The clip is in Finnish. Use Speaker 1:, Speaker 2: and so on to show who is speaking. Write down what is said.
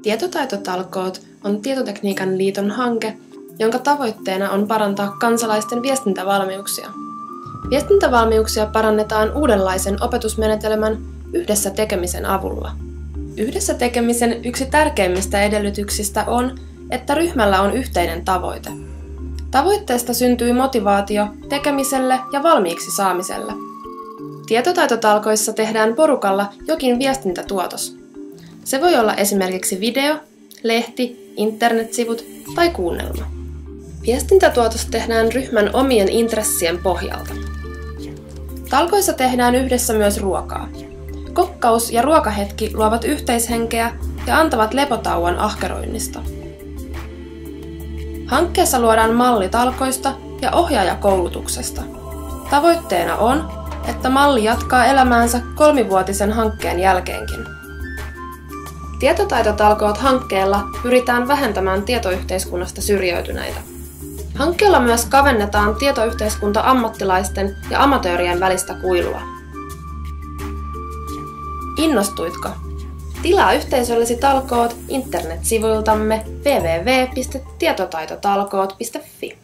Speaker 1: Tietotaitotalkoot on Tietotekniikan liiton hanke, jonka tavoitteena on parantaa kansalaisten viestintävalmiuksia. Viestintävalmiuksia parannetaan uudenlaisen opetusmenetelmän yhdessä tekemisen avulla. Yhdessä tekemisen yksi tärkeimmistä edellytyksistä on, että ryhmällä on yhteinen tavoite. Tavoitteesta syntyy motivaatio tekemiselle ja valmiiksi saamiselle. Tietotaitotalkoissa tehdään porukalla jokin viestintätuotos. Se voi olla esimerkiksi video, lehti, internetsivut tai kuunnelma. Viestintätuotos tehdään ryhmän omien intressien pohjalta. Talkoissa tehdään yhdessä myös ruokaa. Kokkaus ja ruokahetki luovat yhteishenkeä ja antavat lepotauon ahkeroinnista. Hankkeessa luodaan malli talkoista ja ohjaaja koulutuksesta. Tavoitteena on, että malli jatkaa elämäänsä 3-vuotisen hankkeen jälkeenkin. Tietotaitotalkoot-hankkeella pyritään vähentämään tietoyhteiskunnasta syrjäytyneitä. Hankkeella myös kavennetaan tietoyhteiskunta-ammattilaisten ja amatöörien välistä kuilua. Innostuitko? Tilaa yhteisöllesi talkoot internetsivuiltamme www.tietotaitotalkoot.fi.